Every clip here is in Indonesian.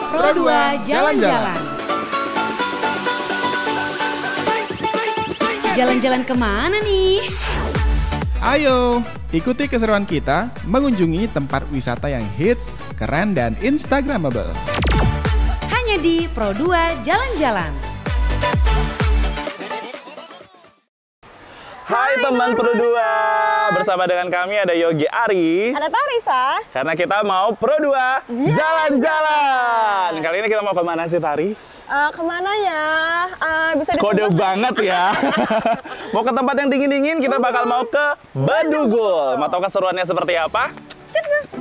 Pro 2 Jalan-Jalan. Jalan-jalan kemana nih? Ayo, ikuti keseruan kita mengunjungi tempat wisata yang hits, keren, dan instagramable. Hanya di Pro 2 Jalan-Jalan. Hai teman Pro 2, bersama dengan kami ada Yogi Ari. Ada Tarisa. Karena kita mau Pro 2 Jalan-Jalan. Kali ini kita mau kemana sih, Taris? Kemana ya? Bisa Kode banget ya. Mau ke tempat yang dingin-dingin, kita bakal mau ke Badugul. Mau tahu keseruannya seperti apa? Cus.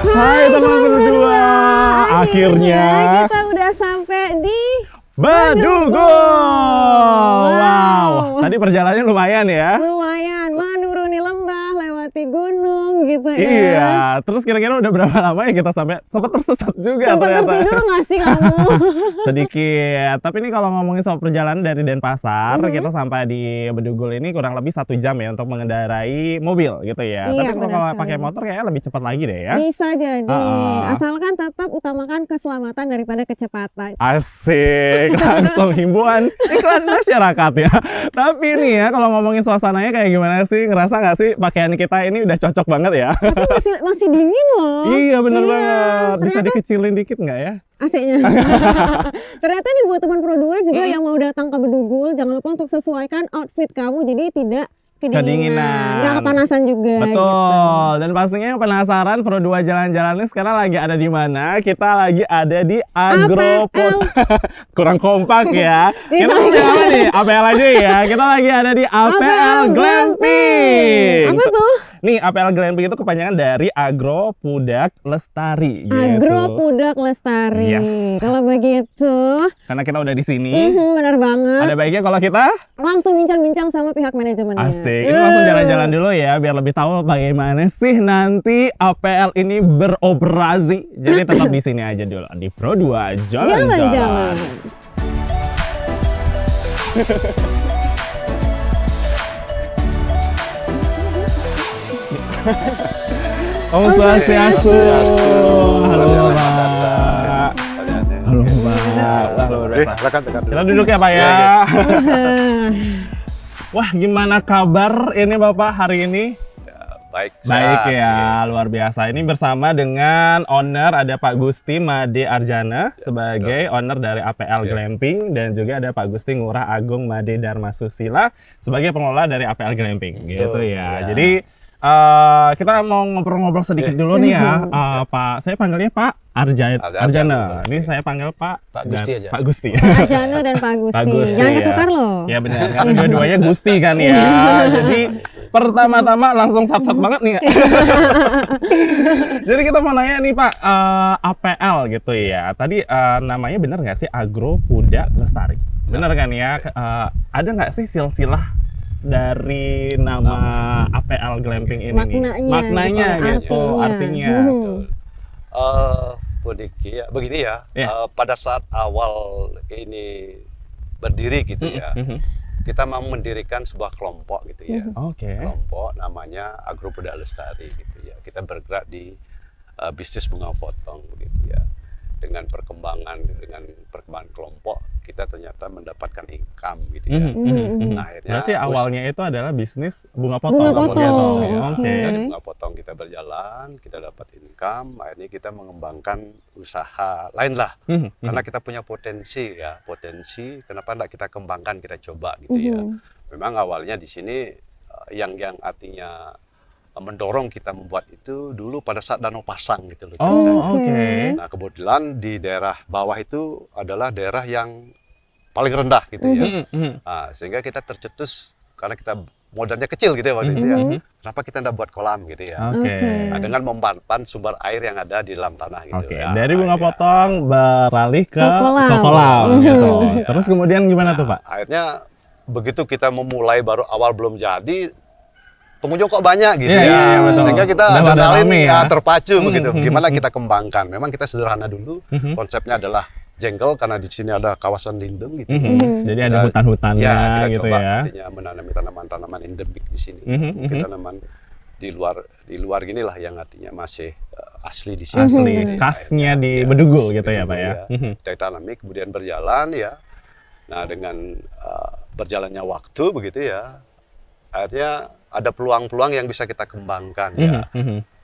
Hai teman Pro 2, akhirnya kita udah sampai di Badugul. Wow, tadi perjalanannya lumayan ya. lumayan menuruni lembah, lewati gunung gitu ya. Iya, terus kira-kira udah berapa lama ya kita sampai? Sempat tersesat juga Sempat ternyata. tertidur nggak sih kamu? Sedikit, tapi ini kalau ngomongin soal perjalanan dari Denpasar, kita sampai di Badugul ini kurang lebih 1 jam ya untuk mengendarai mobil gitu ya. Iya, Tapi benar kalau sekali. pakai motor kayaknya lebih cepat lagi deh ya. Bisa jadi, Ah. asalkan tetap utamakan keselamatan daripada kecepatan. Asik, langsung himbauan iklan masyarakat ya. Tapi nih ya, kalau ngomongin suasananya kayak gimana sih? Ngerasa nggak sih pakaian kita ini udah cocok banget ya? Tapi masih dingin loh. Iya bener Iya, banget. Bisa ternyata- dikecilin dikit nggak ya? AC-nya. Ternyata nih buat teman Pro 2 juga yang mau datang ke Badugul, jangan lupa untuk sesuaikan outfit kamu jadi tidak Kedinginan. nggak kepanasan juga. Betul. Dan pastinya yang penasaran Pro 2 Jalan-Jalan ini sekarang lagi ada di mana? Kita lagi ada di Agropod. Kurang kompak ya. Kita lagi apa nih? APL aja ya. Kita lagi ada di APL Glamping. Apa tuh? Nih, APL Glamping itu kepanjangan dari Agro Pudak Lestari gitu. Agro Pudak Lestari. Yes. Kalau begitu, Karena kita udah di sini, benar banget. ada baiknya kalau kita Langsung bincang-bincang sama pihak manajemennya. asik. Ini langsung jalan-jalan dulu ya, biar lebih tahu bagaimana sih nanti APL ini beroperasi. Jadi tetap di sini aja dulu di Pro 2 Jalan-jalan. Jalan-Jalan. Om Swastiastu. Halo Mbak. Halo Mbak. Kita duduk ya Pak ya. Wah, gimana kabar ini Bapak hari ini? Baik, Baik sehat. ya, luar biasa. Ini bersama dengan owner ada Pak Gusti Made Arjana sebagai owner dari APL Glamping dan juga ada Pak Gusti Ngurah Agung Made Darmasusila sebagai pengelola dari APL Glamping gitu ya. Jadi kita mau ngobrol-ngobrol sedikit dulu nih ya, Pak. Saya panggilnya Pak Arjana. Ini saya panggil Pak Gusti aja. Pak Gusti. Arjana dan Pak Gusti. Pak Gusti, Jangan ya. ketukar loh. Ya benar, karena dua-duanya Gusti kan ya. Jadi pertama-tama langsung sat-sat banget nih. Jadi kita mau nanya nih Pak, APL gitu ya. Tadi namanya benar nggak sih Agro Pudak Lestari? Benar kan ya? Ada nggak sih silsilah dari nama APL Glamping ini Maknanya, nih? Maknanya gitu, gitu, artinya. artinya. Bodiki ya, begini ya, Ya. pada saat awal ini berdiri gitu ya, kita mau mendirikan sebuah kelompok gitu ya, Oke. kelompok namanya Agro Pudak Lestari gitu ya. Kita bergerak di bisnis bunga potong gitu ya. Dengan perkembangan kelompok, kita ternyata mendapatkan income gitu ya. Nah, akhirnya Berarti awalnya itu adalah bisnis bunga potong. Bunga potong, Ya, oke. Oke. Dari bunga potong kita berjalan, kita dapat income, akhirnya kita mengembangkan usaha lain lah. Karena kita punya potensi ya, kenapa enggak kita kembangkan, kita coba gitu ya. Memang awalnya di sini yang artinya mendorong kita membuat itu dulu pada saat Danau Pasang gitu loh. Oh, oke. Nah, kebetulan di daerah bawah itu adalah daerah yang paling rendah gitu ya. Nah, sehingga kita tercetus karena kita modalnya kecil gitu ya waktu itu ya. Kenapa kita tidak buat kolam gitu ya? Nah, dengan memanfaatkan sumber air yang ada di dalam tanah gitu. Dari bunga potong beralih ke kolam gitu. Terus kemudian gimana tuh Pak? Akhirnya begitu kita memulai baru awal belum jadi, pengunjung kok banyak gitu betul. Sehingga kita adrenalin terpacu begitu. Gimana kita kembangkan? Memang kita sederhana dulu. Konsepnya adalah jengkel karena di sini ada kawasan lindung gitu. Jadi ada hutan-hutannya kita gitu coba ya. menanami tanaman-tanaman endemik di sini. Mungkin tanaman di luar gini lah yang artinya masih asli di sini. Asli, khasnya di Bedugul gitu ya Pak ya. Kita tanami kemudian berjalan ya. Nah dengan berjalannya waktu begitu ya, akhirnya ada peluang-peluang yang bisa kita kembangkan ya.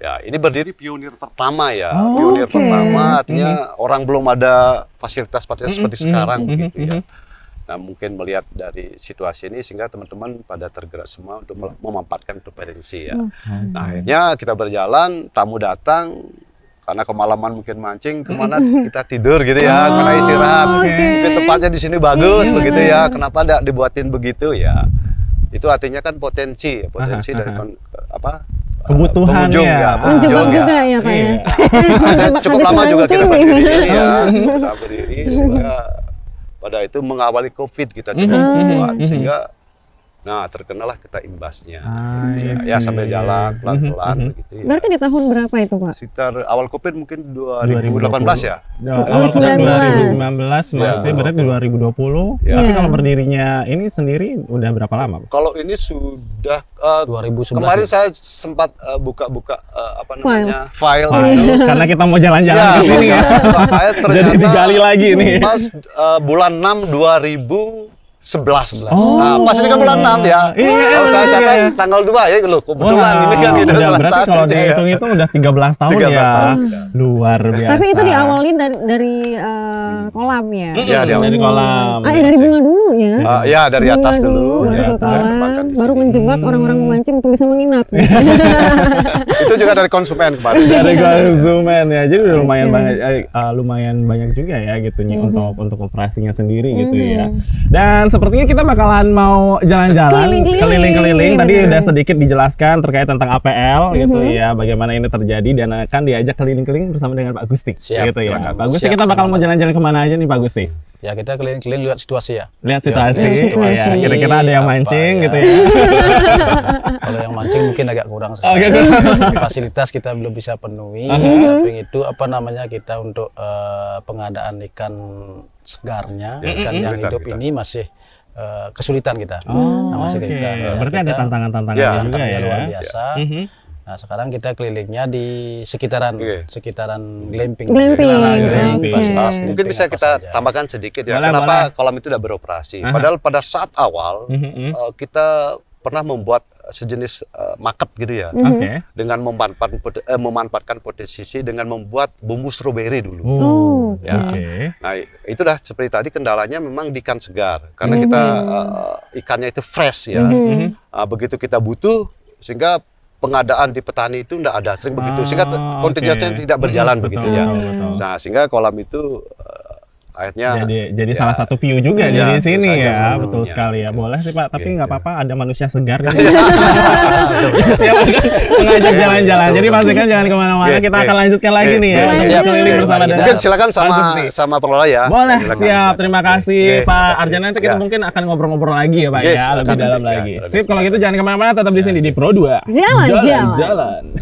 Ya, ini berdiri pionir pertama ya. Pionir pertama artinya orang belum ada fasilitas seperti sekarang begitu ya. Nah, mungkin melihat dari situasi ini sehingga teman-teman pada tergerak semua untuk memanfaatkan potensi ya. Nah, akhirnya kita berjalan, tamu datang karena kemalaman mungkin mancing, kemana kita tidur gitu ya, kemana istirahat. Mungkin tempatnya di sini bagus begitu ya. Kenapa tidak dibuatin begitu ya? Itu artinya kan potensi dari kebutuhan ya. Menjebak juga ya Pak ya. Cukup lama juga kita berdiri ya. Kita berdiri sehingga pada itu mengawali COVID kita coba buat sehingga terkenalah kita imbasnya. Ya sambil jalan pelan-pelan begitu ya. Berarti di tahun berapa itu Pak? Sekitar awal COVID mungkin 2018 ya. Awal COVID 2019 masih berarti 2020. Tapi kalau berdirinya ini sendiri udah berapa lama? Kalau ini sudah 2011. Kemarin saya sempat buka-buka file karena kita mau jalan-jalan ke sini ya. Jadi digali lagi nih. Pas bulan 6 2011. Nah, pas ini kan bulan 6 ya. Kalau saya catat tanggal 2 ya loh, kebetulan ini kan gitu. Berarti kalau dihitung-hitung udah 13 tahun ya. Luar biasa. Tapi itu diawalin dari kolam ya. Iya, dari kolam. Dari bunga dulu ya. Ya, dari atas dulu. Baru ke kolam, baru menjebak orang-orang memancing untuk bisa menginap. Itu juga dari konsumen kemarin. Dari konsumen ya. Jadi udah lumayan banyak juga ya gitu nih untuk operasinya sendiri gitu ya. Dan sepertinya kita bakalan mau jalan-jalan keliling-keliling. Tadi udah sedikit dijelaskan terkait tentang APL gitu ya, bagaimana ini terjadi dan akan diajak keliling-keliling bersama dengan Pak Gusti. Gitu ya. Pak Gusti, kita bakal mau jalan-jalan kemana aja nih Pak Gusti? Ya kita keliling-keliling lihat situasi ya. Lihat situasi. Ya, kira-kira ada yang mancing gitu ya. Kalau yang mancing mungkin agak kurang sekali. Fasilitas kita belum bisa penuhi. Samping itu kita untuk pengadaan ikan segarnya, ikan yang hidup ini masih kesulitan kita. Masih kesulitan. Berarti ada tantangan-tantangannya juga ya. Luar biasa. Nah, sekarang kita kelilingnya di sekitaran glamping. Mungkin bisa kita tambahkan sedikit ya. Kenapa kolam itu tidak beroperasi? Padahal pada saat awal kita pernah membuat sejenis market gitu ya, dengan memanfaatkan potensi dengan membuat bumbu stroberi dulu. Nah itu dah seperti tadi kendalanya memang di ikan segar karena kita ikannya itu fresh ya. Begitu kita butuh sehingga pengadaan di petani itu tidak ada sering begitu sehingga kontingensinya tidak berjalan begitu ya. Nah sehingga kolam itu akhirnya jadi salah satu view juga dari sini ya. Betul sekali ya. Boleh sih Pak, tapi nggak apa-apa ada manusia segar gitu. Siap mengajak jalan-jalan. Jadi pastikan jangan kemana-mana. Kita akan lanjutkan lagi nih ya. Siap keliling bersama dengan. Mungkin silakan sama pengelola ya. Boleh, siap. Terima kasih Pak Arjana. Nanti kita mungkin akan ngobrol-ngobrol lagi ya Pak ya, lebih dalam lagi. Sip, kalau gitu jangan kemana-mana, tetap di sini di Pro 2. Jalan-jalan.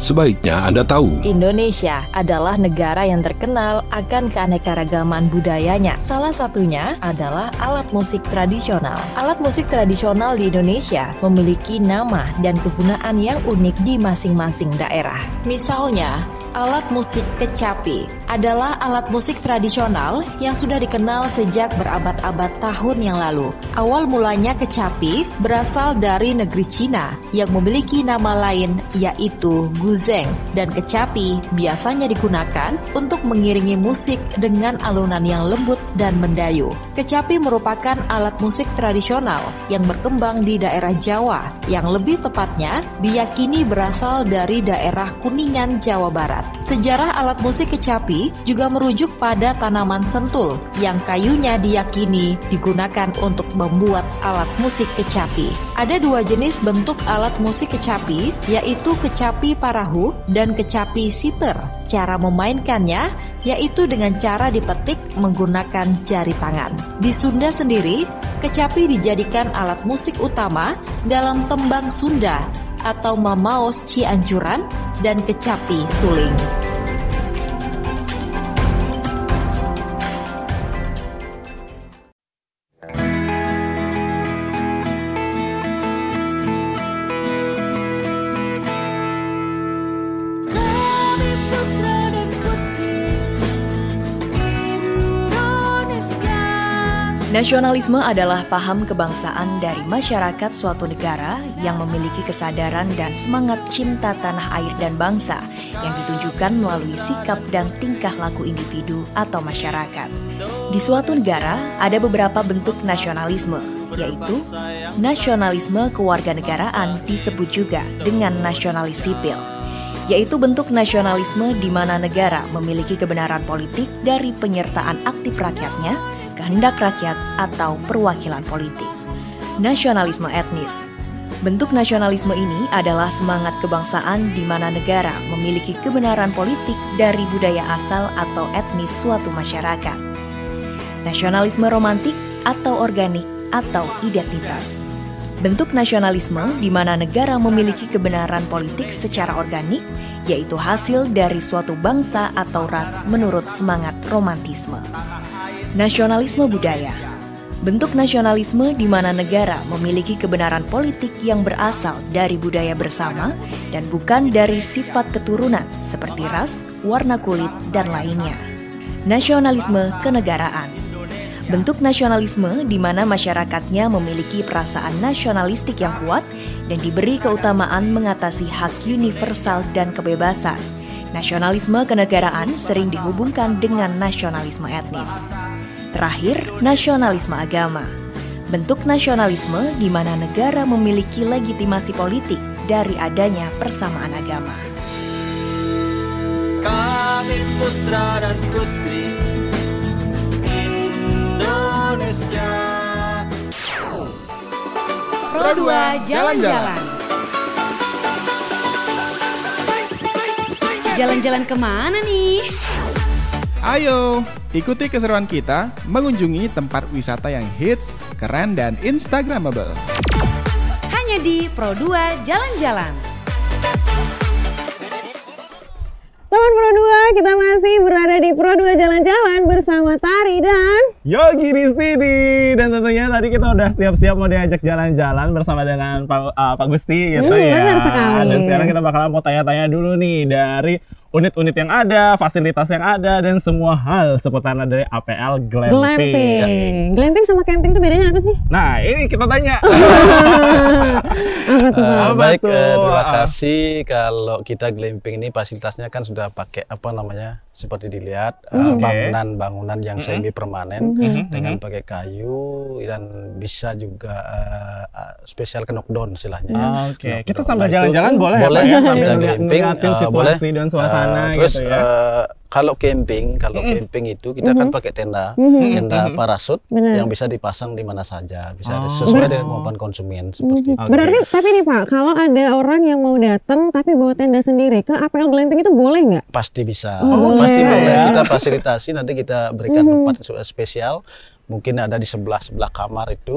Sebaiknya Anda tahu, Indonesia adalah negara yang terkenal akan keanekaragaman budayanya. Salah satunya adalah alat musik tradisional. Alat musik tradisional di Indonesia memiliki nama dan kegunaan yang unik di masing-masing daerah. Misalnya, alat musik kecapi adalah alat musik tradisional yang sudah dikenal sejak berabad-abad tahun yang lalu. Awal mulanya kecapi berasal dari negeri Cina yang memiliki nama lain yaitu guzeng, dan kecapi biasanya digunakan untuk mengiringi musik dengan alunan yang lembut dan mendayu. Kecapi merupakan alat musik tradisional yang berkembang di daerah Jawa, yang lebih tepatnya diyakini berasal dari daerah Kuningan, Jawa Barat. Sejarah alat musik kecapi kecapi juga merujuk pada tanaman sentul yang kayunya diyakini digunakan untuk membuat alat musik kecapi. Ada dua jenis bentuk alat musik kecapi, yaitu kecapi parahu dan kecapi siter. Cara memainkannya yaitu dengan cara dipetik menggunakan jari tangan. Di Sunda sendiri, kecapi dijadikan alat musik utama dalam tembang Sunda atau Mamaos Cianjuran dan kecapi suling. Nasionalisme adalah paham kebangsaan dari masyarakat suatu negara yang memiliki kesadaran dan semangat cinta tanah air dan bangsa yang ditunjukkan melalui sikap dan tingkah laku individu atau masyarakat. Di suatu negara ada beberapa bentuk nasionalisme, yaitu nasionalisme kewarganegaraan disebut juga dengan nasionalis sipil, yaitu bentuk nasionalisme di mana negara memiliki kebenaran politik dari penyertaan aktif rakyatnya, kehendak rakyat atau perwakilan politik. Nasionalisme etnis. Bentuk nasionalisme ini adalah semangat kebangsaan di mana negara memiliki kebenaran politik dari budaya asal atau etnis suatu masyarakat. Nasionalisme romantik atau organik atau identitas. Bentuk nasionalisme di mana negara memiliki kebenaran politik secara organik, yaitu hasil dari suatu bangsa atau ras menurut semangat romantisme. Nasionalisme budaya. Bentuk nasionalisme di mana negara memiliki kebenaran politik yang berasal dari budaya bersama dan bukan dari sifat keturunan seperti ras, warna kulit, dan lainnya. Nasionalisme kenegaraan. Bentuk nasionalisme di mana masyarakatnya memiliki perasaan nasionalistik yang kuat dan diberi keutamaan mengatasi hak universal dan kebebasan. Nasionalisme kenegaraan sering dihubungkan dengan nasionalisme etnis. Terakhir, nasionalisme agama. Bentuk nasionalisme di mana negara memiliki legitimasi politik dari adanya persamaan agama. Kami putra dan putri Indonesia. Pro 2 Jalan-Jalan. Jalan-jalan kemana nih? Ayo, ikuti keseruan kita mengunjungi tempat wisata yang hits, keren, dan instagramable. Hanya di Pro 2 Jalan-Jalan. Teman Pro 2, kita masih berada di Pro 2 Jalan-Jalan bersama Tari dan Yogi di sini. Dan tentunya tadi kita udah siap-siap mau diajak jalan-jalan bersama dengan Pak Gusti gitu ya. Benar sekali. Dan sekarang kita bakalan mau tanya-tanya dulu nih dari unit-unit yang ada, fasilitas yang ada, dan semua hal seputar dari APL Glamping. Glamping sama camping itu bedanya apa sih? Nah, ini kita tanya. Apa tuh, Pak? Baik, terima kasih. Kalau kita glamping ini fasilitasnya kan sudah pakai apa namanya, seperti dilihat bangunan-bangunan yang semi permanen dengan pakai kayu dan bisa juga spesial knockdown istilahnya. Oke, kita sambil jalan-jalan boleh ya, Pak? kita glamping situasi dan suasana terus gitu ya. Kalau camping itu kita akan pakai tenda parasut yang bisa dipasang di mana saja, bisa sesuai dengan kemampuan konsumen seperti itu. Berarti tapi nih Pak, kalau ada orang yang mau datang tapi bawa tenda sendiri ke APL Glamping itu boleh nggak? Pasti bisa, pasti boleh. Kita fasilitasi, nanti kita berikan tempat spesial. Mungkin ada di sebelah kamar itu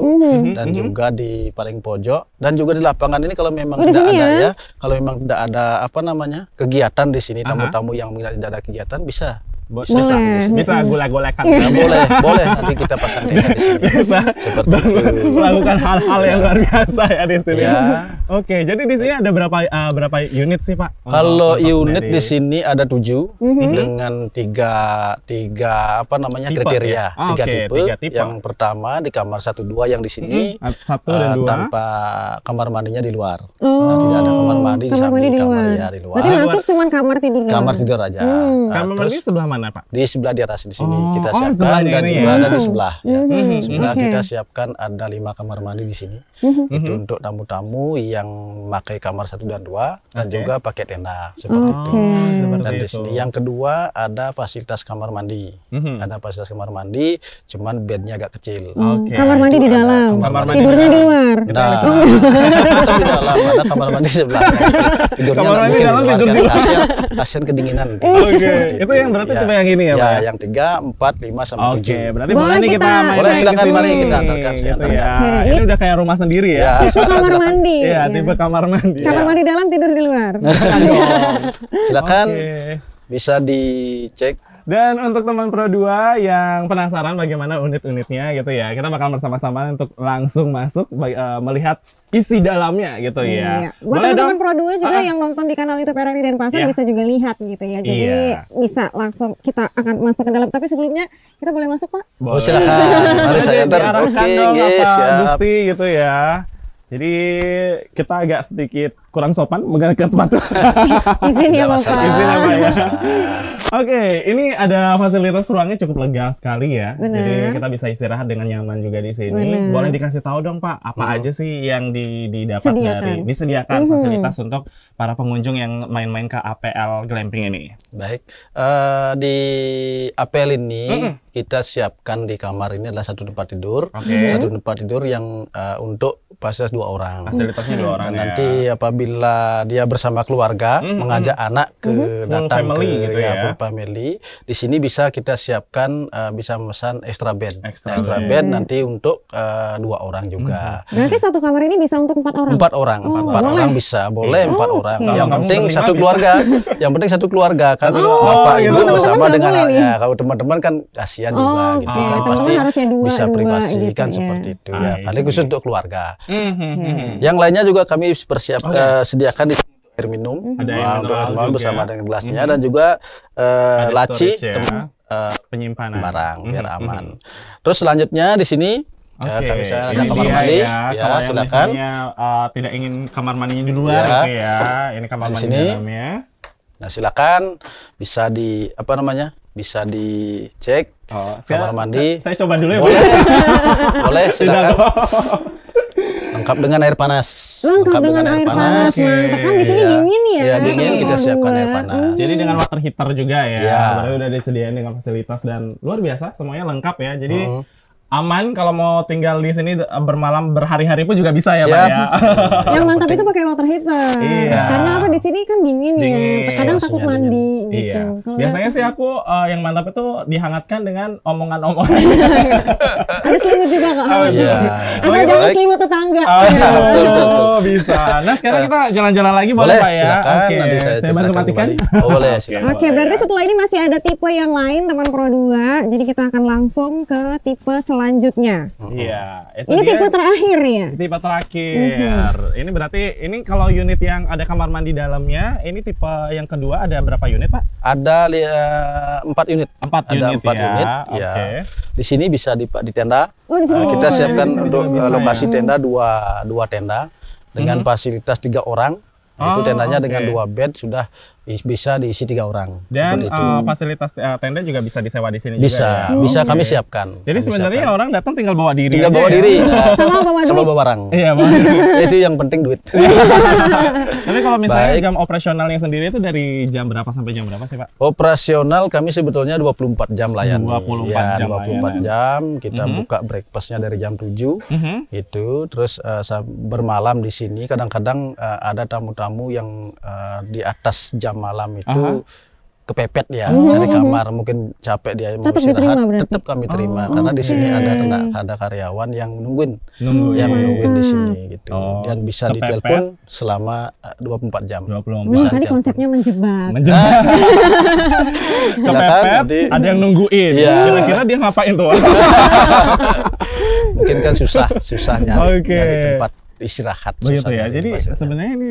dan juga di paling pojok dan juga di lapangan ini kalau memang tidak ada kalau memang tidak ada apa namanya kegiatan di sini, tamu-tamu yang tidak ada kegiatan bisa bisa golek-golekan. Ya, boleh nanti kita pasang tenda di sini. Seperti itu. Melakukan hal-hal yang luar biasa ya di sini. Ya. Oke, jadi di sini ada berapa unit sih, Pak? Kalau unit di sini ada 7 dengan tiga apa namanya tipe, kriteria, ya? tiga tipe. Yang pertama di kamar 1 2 yang di sini 1 dan 2 tanpa kamar mandinya di luar. Tidak ada kamar mandi di samping kamar ya di luar. Berarti masuk cuma kamar tidur doang. Kamar tidur aja. Kamar mandi sebelah mana, Pak? Di sebelah di atas di sini kita siapkan dan juga ada di sebelah. Sebelah kita siapkan ada 5 kamar mandi di sini. Itu untuk tamu-tamu yang yang pakai kamar 1 dan 2 dan juga pakai tenda seperti itu. Dan di sini yang kedua ada fasilitas kamar mandi. Ada fasilitas kamar mandi, cuman bednya agak kecil. Kamar mandi di dalam, tidurnya di luar. Tetap di dalam, ada kamar mandi sebelah. Tidurnya nggak mungkin di luar kan, kasihan kedinginan. Itu yang berarti cuma yang ini ya, Pak? Ya, yang 3, 4, 5 sampai 7. Berarti boleh nih kita main. Boleh, silakan, mari kita antarkan. Gitu ya. Ini udah kayak rumah sendiri ya. Tipe kamar mandi. Iya, tipe kamar mandi. Kamar mandi dalam, tidur di luar. Silakan, bisa dicek. Dan untuk teman Pro 2 yang penasaran bagaimana unit-unitnya gitu ya, kita bakal bersama-sama untuk langsung masuk melihat isi dalamnya gitu ya. Buat teman-teman Pro 2 juga yang nonton di kanal YouTube RRI Denpasar bisa juga lihat gitu ya. Jadi bisa langsung kita akan masuk ke dalam. Tapi sebelumnya kita boleh masuk, Pak? Oh, silakan. Mari saya antar. Oke, guys, siap. Gusti gitu ya. Jadi kita agak sedikit kurang sopan menggunakan sepatu. Izin ya Bapak. Izin ya Pak ya. Oke, ini ada fasilitas ruangnya cukup lega sekali ya. Jadi kita bisa istirahat dengan nyaman juga di sini. Boleh dikasih tahu dong Pak, apa aja sih yang didapat disediakan fasilitas untuk para pengunjung yang main-main ke APL Glamping ini? Baik, di APL ini kita siapkan di kamar ini adalah 1 tempat tidur, 1 tempat tidur yang untuk fasilitas 2 orang. Fasilitasnya 2 orang. Dan nanti apabila dia bersama keluarga mengajak anak datang family ke gitu ya, full family, di sini bisa kita siapkan bisa memesan extra bed. Extra bed nanti untuk 2 orang juga. Berarti 1 kamar ini bisa untuk 4 orang. 4 orang. 4 orang bisa, boleh 4 orang. Yang penting 1 keluarga. Yang penting 1 keluarga kan. Bapak ibu bersama dengan anaknya. Kalau teman-teman kan kasihan juga gitu kan. Pasti bisa privasi kan seperti itu ya. Kali khusus untuk keluarga. Yang lainnya juga kami sediakan di air minum, untuk air minum bersama dengan gelasnya dan juga laci penyimpanan barang biar aman. Terus selanjutnya di sini kami ada kamar mandi, ya silakan. Tidak ingin kamar mandinya di luar, gitu ya. Ini kamar mandi dalamnya. Nah silakan bisa bisa dicek kamar mandi. Saya coba dulu ya. Boleh silakan. Lengkap dengan air panas. Lengkap dengan air panas. Kan di sini dingin ya. Iya, dingin kita siapkan air panas. Jadi dengan water heater juga ya. Berarti udah disediain dengan fasilitas dan luar biasa, semuanya lengkap ya. Jadi aman kalau mau tinggal di sini bermalam berhari-hari pun juga bisa ya Pak ya. Yang mantap itu pakai water heater. Karena apa di sini kan dingin ya. Kadang takut mandi gitu. Biasanya sih aku yang mantap itu dihangatkan dengan omongan-omongan. Ada selimut juga kok. Asal jangan selimut tetangga. Oh bisa. Nah sekarang kita jalan-jalan lagi boleh Pak ya. Silakan. Nanti saya bantu matikan. Boleh. Oke, berarti setelah ini masih ada tipe yang lain teman Pro 2. Jadi kita akan langsung ke tipe selanjutnya. Iya. Ini tipe terakhir ya? Tipe terakhir. Ini berarti ini kalau unit yang ada kamar mandi dalamnya, ini tipe yang kedua ada berapa unit Pak? Ada 4 unit. 4 unit ya. Di sini bisa di tenda. Oh, di sini. Kita siapkan untuk lokasi tenda 2 tenda dengan fasilitas 3 orang. Itu tendanya dengan 2 bed sudah bisa diisi 3 orang. Dan fasilitas tenda juga bisa disewa di sini bisa, juga ya? Bisa kami siapkan. Jadi sebenarnya orang datang tinggal bawa diri. Tinggal bawa diri. Sama bawa barang. Iya, itu yang penting duit. Tapi kalau misalnya jam operasionalnya sendiri itu dari jam berapa sampai jam berapa sih Pak? Operasional kami sebetulnya 24 jam layani. 24 jam. Kita buka breakfastnya dari jam 7. Itu terus bermalam di sini. Kadang-kadang ada tamu-tamu yang di atas jam malam itu kepepet ya, cari kamar, mungkin capek dia mau istirahat, tetap kami terima karena di sini ada karyawan yang nungguin di sini gitu. Dan bisa ditelepon selama 24 jam. Tadi konsepnya menjebak. Kepepet, ada yang nungguin. Kira-kira dia ngapain tuh? Mungkin kan susah nyari tempat istirahat. Begitu ya. Jadi sebenarnya ini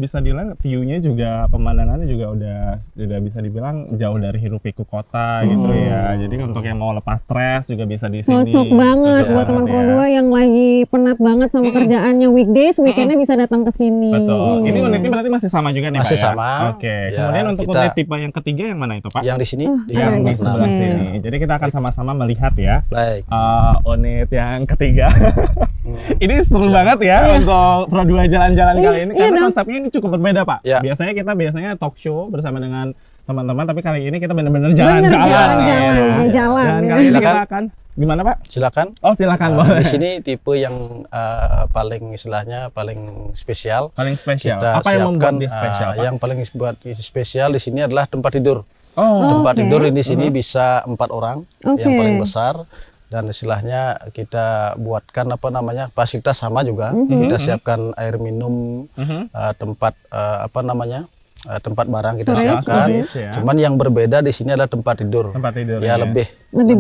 bisa dibilang view-nya juga, pemandangannya juga udah bisa dibilang jauh dari hiruk pikuk kota gitu ya. Jadi untuk yang mau lepas stres juga bisa di sini. Cocok banget buat teman Pro 2 yang lagi penat banget sama kerjaannya weekdays, weekendnya bisa datang ke sini. Betul. Ini unitnya berarti masih sama juga nih Pak? Masih sama. Oke. Kemudian untuk unit tipe yang ketiga yang mana itu Pak? Yang di sini. Yang di sebelah sini. Jadi kita akan sama-sama melihat ya. Baik. Unit yang ketiga. Ini seru banget ya. untuk Pro 2 jalan-jalan kali ini karena konsepnya ini cukup berbeda, Pak. Biasanya kita talk show bersama dengan teman-teman, tapi kali ini kita benar-benar jalan-jalan. Dan kali ini kita akan gimana, Pak? Silakan. Oh, silakan, boleh. Di sini tipe yang paling istilahnya paling spesial. Paling spesial. Kita apa yang membuat dia spesial, Pak? Yang paling buat spesial di sini adalah tempat tidur. Tempat tidur di sini bisa 4 orang, yang paling besar. Dan istilahnya kita buatkan fasilitas sama juga. Kita siapkan air minum, tempat tempat barang kita siapkan. Cuman yang berbeda di sini adalah tempat tidur. Tempat tidur. Ya, lebih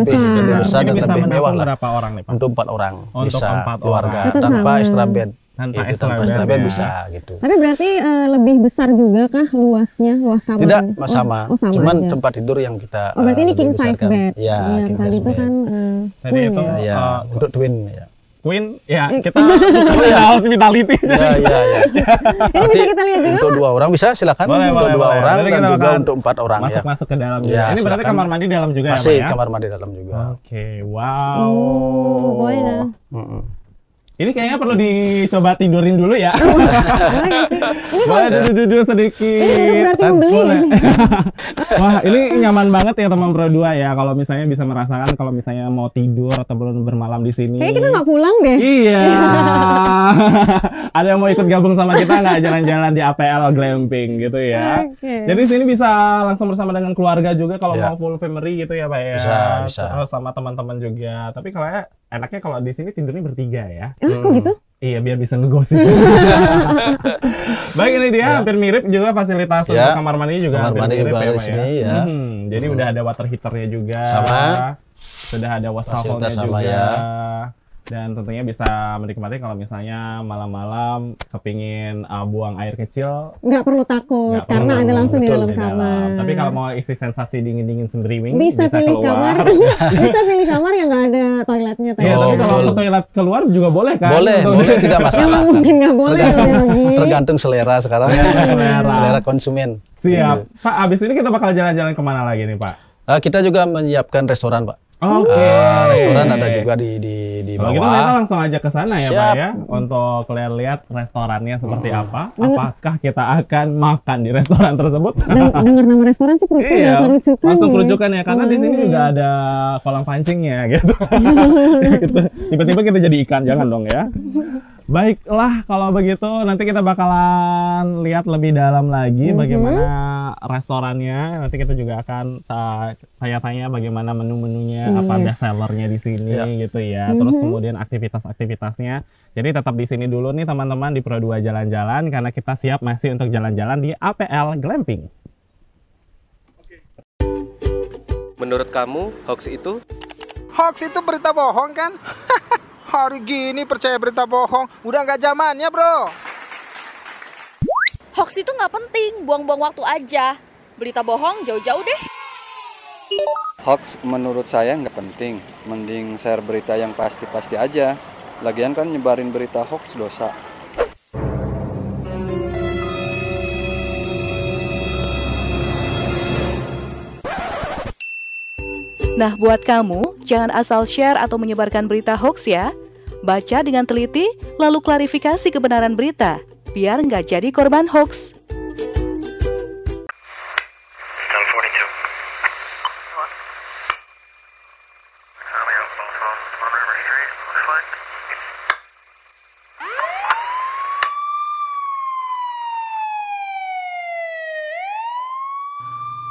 besar dan lebih mewah lah. Berapa orang nih, Pak? Untuk 4 orang. Untuk bisa 4 keluarga orang. tanpa extra bed. Tanpa extra bed bisa gitu. Tapi berarti lebih besar juga kah luas kamar? Tidak, sama. Cuman aja. Tempat tidur yang kita berarti ini king size bed. Ya, king size bed. Tadi itu untuk twin ya. Queen, ya kita hospitality. Iya. Ini bisa kita lihat juga. Untuk 2 orang bisa, silakan. Boleh, untuk 2 orang dan juga untuk 4 orang. Masuk ke dalam juga. Ini berarti kamar mandi dalam juga ya, Pak? Masih kamar mandi dalam juga. Oke, wow. Boleh lah. Ini kayaknya perlu dicoba tidurin dulu ya. Boleh duduk sedikit. Ini berarti boleh. Wah, ini nyaman banget ya teman Pro 2 ya. Kalau misalnya bisa merasakan kalau misalnya mau tidur atau bermalam di sini. Kayaknya kita nggak pulang deh. Iya. Ada yang mau ikut gabung sama kita nggak jalan-jalan di APL Glamping gitu ya. Jadi sini bisa langsung bersama dengan keluarga juga kalau mau full family gitu ya, Pak ya. Bisa. Terus sama teman-teman juga. Tapi kalau enaknya kalau di sini tidurnya bertiga ya. Kok gitu? Iya, biar bisa ngegosip. Baik, ini dia hampir mirip juga fasilitas untuk kamar mandi juga. Kamar mandi juga di sini ya. Jadi udah ada water heaternya juga. Sama. Sudah ada wastafelnya juga. Ya. Dan tentunya bisa menikmati kalau misalnya malam-malam kepingin buang air kecil. Nggak perlu takut, karena ada langsung di dalam kamar. Tapi kalau mau isi sensasi dingin-dingin streaming, bisa pilih keluar. Bisa pilih kamar yang nggak ada toiletnya. Iya, tapi kalau toilet keluar juga boleh kan? Boleh, tidak masalah. Mungkin nggak boleh. Tergantung selera sekarang. Selera konsumen. Siap. Pak, abis ini kita bakal jalan-jalan kemana lagi nih, Pak? Kita juga menyiapkan restoran, Pak. Oke. Restoran ada juga di bawah. Kalau gitu kita langsung aja ke sana ya, Pak ya, untuk lihat restorannya seperti apa. Apakah kita akan makan di restoran tersebut? Dengar nama restoran sih perutnya kerucukan. Langsung kerucukan ya, karena di sini juga ada kolam pancingnya gitu. Tiba-tiba kita jadi ikan, jangan dong ya. Baiklah, kalau begitu nanti kita bakalan lihat lebih dalam lagi bagaimana restorannya. Nanti kita juga akan tanya-tanya bagaimana menu-menunya, apa best sellernya di sini gitu ya. Terus kemudian aktivitas-aktivitasnya. Jadi tetap di sini dulu nih teman-teman di Pro 2 Jalan-Jalan, karena kita siap masih untuk jalan-jalan di APL Glamping. Menurut kamu, hoax itu? Hoax itu berita bohong kan? Hari gini percaya berita bohong, udah nggak zamannya bro. Hoax itu nggak penting, buang-buang waktu aja. Berita bohong jauh-jauh deh. Hoax menurut saya nggak penting, mending share berita yang pasti-pasti aja. Lagian kan nyebarin berita hoax dosa. Nah, buat kamu, jangan asal share atau menyebarkan berita hoax ya. Baca dengan teliti, lalu klarifikasi kebenaran berita, biar nggak jadi korban hoax.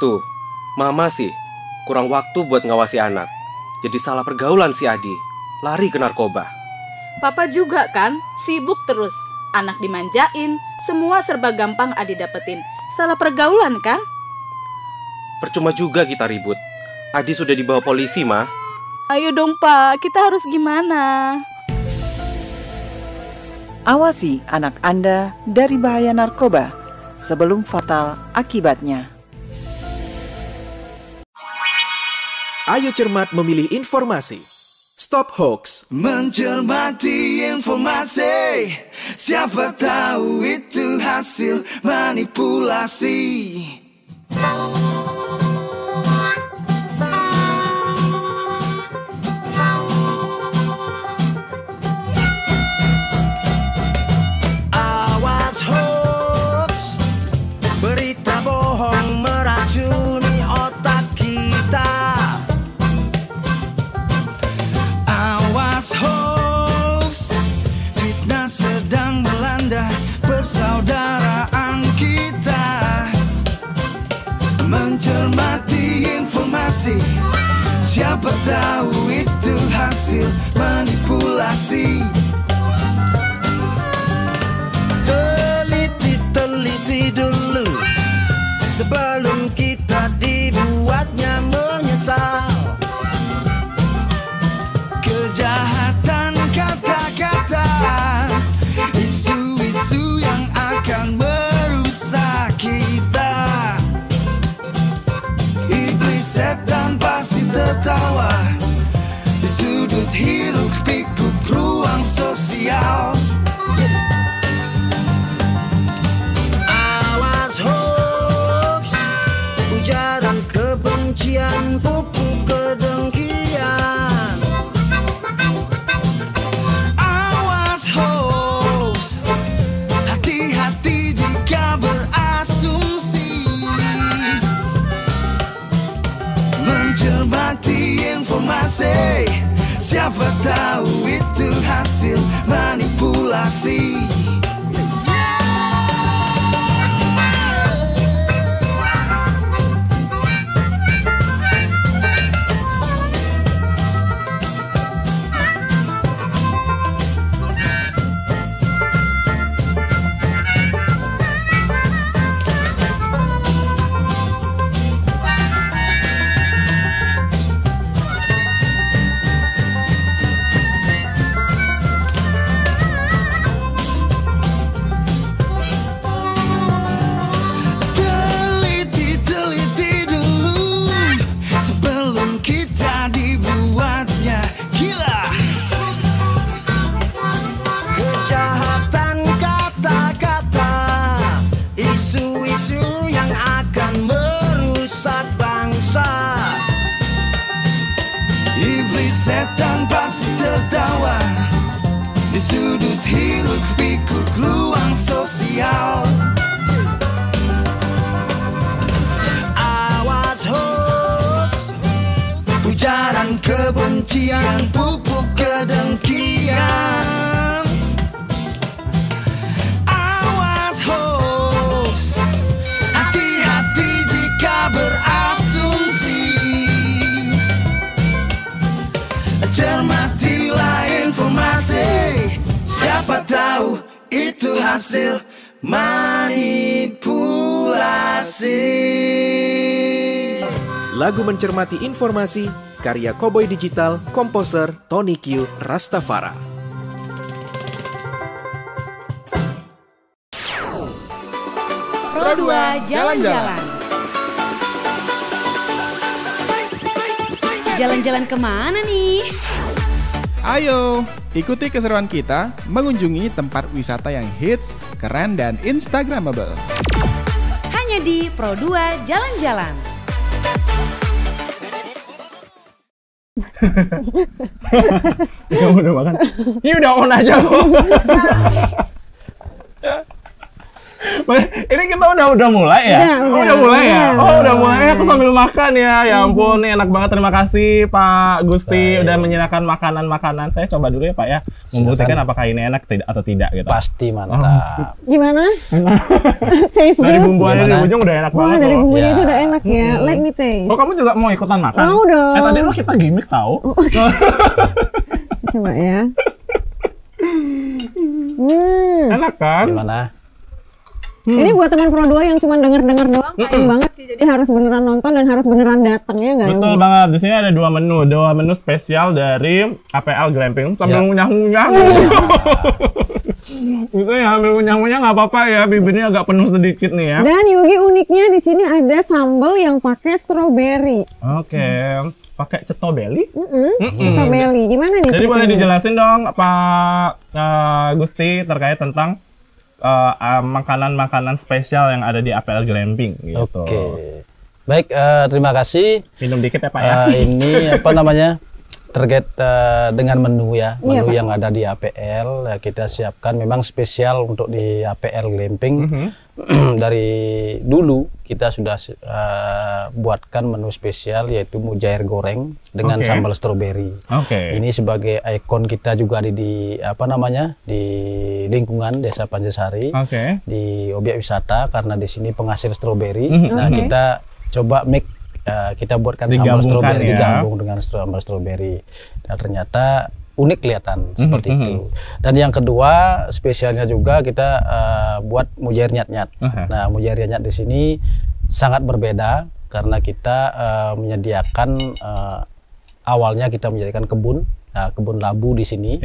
Tuh, mama sih kurang waktu buat ngawasi anak. Jadi salah pergaulan si Adi, lari ke narkoba. Papa juga kan, sibuk terus. Anak dimanjain, semua serba gampang Adi dapetin. Salah pergaulan kan? Percuma juga kita ribut. Adi sudah dibawa polisi, Ma. Ayo dong, Pak, kita harus gimana? Awasi anak Anda dari bahaya narkoba sebelum fatal akibatnya. Ayo cermat memilih informasi. Stop hoax. Mencermati informasi. Siapa tahu itu hasil manipulasi. informasi. Siapa tahu itu hasil manipulasi. Teliti dulu sebelum kita dibuatnya menyesal. Kejahatan kata-kata, isu-isu yang akan merusak kita. Iblis setan pasti tertawa di sudut hiruk pikuk ruang sosial. Awas hoax, ujaran kebencian, pupuk kedengkian. Awas hoax, hati-hati jika berasumsi. Mencermati informasi, siapa tahu itu hasil manipulasi. Setan pasti tertawa di sudut hiruk pikuk ruang sosial. Awas hoax, ujaran kebencian, pupuk kedengkian. Awas hoax, hati-hati jika berasumsi. Cermatilah informasi, siapa tahu itu hasil manipulasi. Lagu Mencermati Informasi, karya Cowboy Digital, komposer Tony Q Rastafara. Pro 2 Jalan-Jalan. Jalan-jalan kemana nih? Ayo, ikuti keseruan kita mengunjungi tempat wisata yang hits, keren, dan instagramable. Hanya di Pro 2 Jalan-Jalan. Kamu udah makan? Ini udah on aja kok. Ini kita udah mulai ya? Udah mulai ya? Oh, udah mulai. Aku sambil makan ya. Ya ampun, ini enak banget. Terima kasih Pak Gusti udah menyediakan makanan-makanan. Saya coba dulu ya Pak ya. Membuktikan apakah ini enak atau tidak gitu. Pasti mantap. Gimana? Taste dari bumbuannya di ujung udah enak banget. Dari bumbunya itu udah enak ya. Let me taste. Oh, kamu juga mau ikutan makan? Mau dong. Tadi lo kita gimmick tahu. Coba ya. Enak kan? Gimana? Ini buat teman Pro 2 yang cuma denger-denger doang, keren banget sih. Jadi harus beneran nonton dan harus beneran datang ya nggak? Betul banget. Di sini ada dua menu spesial dari APL Glamping. Sambil ngunyah-ngunyah. Itu ya, ambil ngunyah-ngunyah nggak apa-apa ya. Bibirnya agak penuh sedikit nih ya. Dan Yugi, uniknya di sini ada sambal yang pakai stroberi. Oke. Pakai cetobeli? Cetobeli. Gimana nih? Jadi boleh dijelasin dong Pak Gusti terkait tentang makanan-makanan spesial yang ada di APL Glamping gitu. Oke. Baik, terima kasih. Minum dikit ya Pak ya. Ini apa namanya? Terkait dengan menu ya, menu yang ada di APL kita siapkan memang spesial untuk di APL Glamping. Dari dulu kita sudah buatkan menu spesial yaitu mujair goreng dengan sambal stroberi. Ini sebagai ikon kita juga di apa namanya di lingkungan Desa Pancasari, di objek wisata karena di sini penghasil stroberi. Nah kita coba make kita buatkan sambal stroberi, ya? digabung dengan sambal stroberi. Dan ternyata unik kelihatan seperti itu. Dan yang kedua spesialnya juga kita buat mujair nyat-nyat. Nah, mujair nyat di sini sangat berbeda karena kita menyediakan awalnya kita menjadikan kebun labu di sini.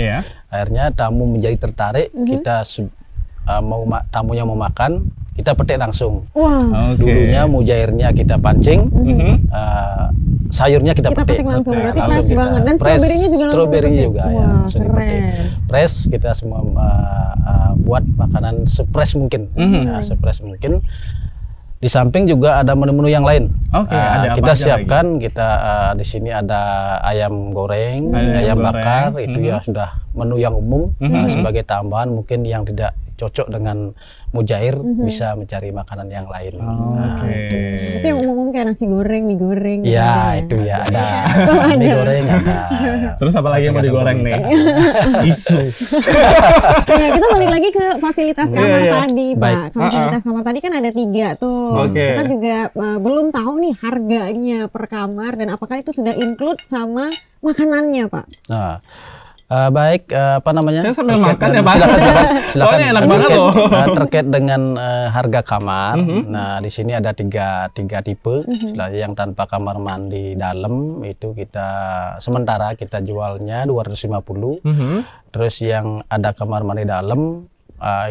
Akhirnya tamu menjadi tertarik, kita tamunya mau makan, kita petik langsung. Dulunya mujairnya kita pancing, sayurnya kita petik langsung. Berarti fresh banget. Dan stroberinya juga ya, langsung dipetik. Fresh, kita semua buat makanan sepres mungkin. Sepres mungkin. Di samping juga ada menu-menu yang lain. Ada kita siapkan lagi? Kita di sini ada ayam goreng, ayam bakar, itu ya sudah menu yang umum. Sebagai tambahan mungkin yang tidak cocok dengan mujair bisa mencari makanan yang lain. Itu yang umum kayak nasi goreng, mie goreng. Ya, itu ya ada. Mie goreng ada. Terus apa lagi yang mau digoreng nih? Isu. Ya, kita balik lagi ke fasilitas kamar tadi, Pak. Fasilitas kamar tadi kan ada 3 tuh. Kita juga belum tahu nih harganya per kamar dan apakah itu sudah include sama makanannya, Pak? Nah, baik, apa namanya? Saya sambil makan ya, Pak. Silakan. Enak banget loh. Terkait dengan harga kamar. Nah, di sini ada tiga tipe. Yang tanpa kamar mandi dalam itu kita sementara kita jualnya 250. Terus yang ada kamar mandi dalam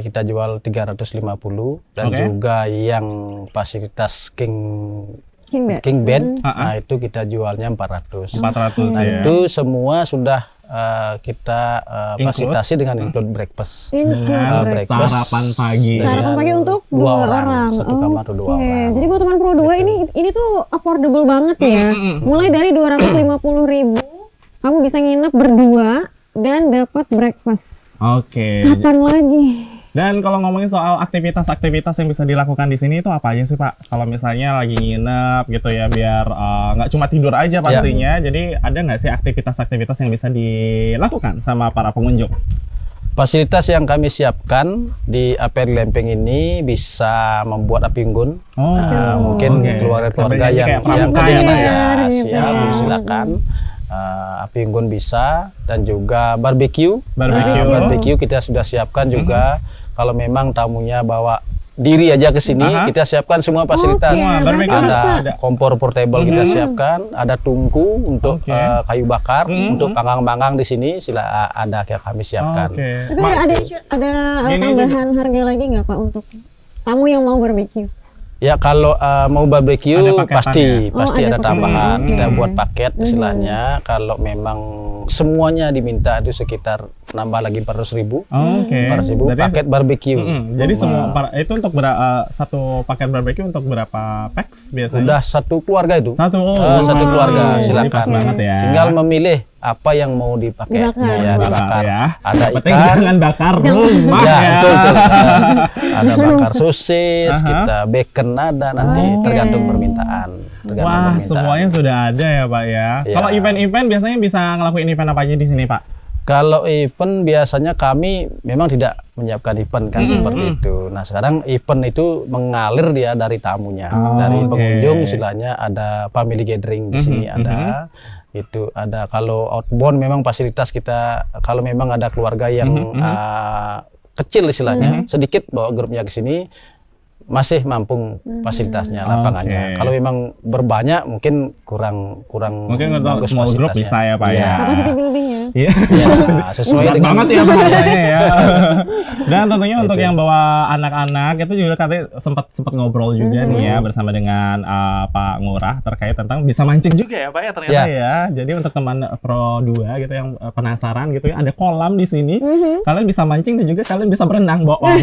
kita jual 350 dan juga yang fasilitas king bed, nah itu kita jualnya 400. Nah, itu semua sudah kita fasilitasi dengan include breakfast. Sarapan pagi. Sarapan pagi untuk 2 orang. Satu kamar untuk 2 orang. Jadi buat teman Pro 2 ini tuh affordable banget ya. Mulai dari 250.000 kamu bisa nginep berdua dan dapat breakfast. Kapan lagi? Dan kalau ngomongin soal aktivitas-aktivitas yang bisa dilakukan di sini itu apa aja sih, Pak? Kalau misalnya lagi nginep gitu ya, biar nggak cuma tidur aja pastinya. Jadi ada nggak sih aktivitas-aktivitas yang bisa dilakukan sama para pengunjung? Fasilitas yang kami siapkan di APR Glamping ini bisa membuat api unggun. Mungkin keluarga-keluarga yang keinginan siap, silakan. Api unggun bisa, dan juga barbecue. Barbecue kita sudah siapkan juga. Kalau memang tamunya bawa diri aja ke sini, kita siapkan semua fasilitas. Ada kompor portable kita siapkan, ada tungku untuk kayu bakar, untuk panggang-panggang di sini ada kami siapkan. Tapi ada tambahan harga lagi nggak, Pak, untuk tamu yang mau barbecue? Ya, kalau mau barbecue pasti ada tambahan. Kita buat paket istilahnya. Kalau memang semuanya diminta itu sekitar nambah lagi 400.000. 400.000 paket barbecue. Jadi semua itu untuk satu paket barbecue untuk berapa packs biasanya? Udah satu keluarga itu. Satu keluarga, silakan. Ya. Tinggal memilih apa yang mau dipakai. Dibakar. Ya. Ada ikan. Jangan bakar rumah ya. Betul. Ada bakar sosis, kita bacon ada nanti tergantung permintaan. Semuanya sudah ada ya, Pak ya. Kalau event-event biasanya bisa ngelakuin event apa aja di sini, Pak? Kalau event biasanya kami memang tidak menyiapkan event kan seperti itu. Nah, sekarang event itu mengalir dia dari tamunya, dari pengunjung istilahnya. Ada family gathering di sini ada. Itu ada. Kalau outbound memang fasilitas kita, kalau memang ada keluarga yang kecil istilahnya, sedikit bawa grupnya ke sini, masih mampu fasilitasnya, lapangannya. Kalau memang berbanyak mungkin kurang bagus small group bisa ya, Pak ya. Capacity building-nya. Iya. Sesuai dengan banget ya bahasanya ya. Dan tentunya untuk yang bawa anak-anak itu juga katanya sempat ngobrol juga nih ya bersama dengan Pak Ngurah terkait tentang bisa mancing juga ya, Pak ya ternyata ya. Jadi untuk teman Pro 2 gitu yang penasaran gitu ya, ada kolam di sini. Kalian bisa mancing dan juga kalian bisa berenang, bohong.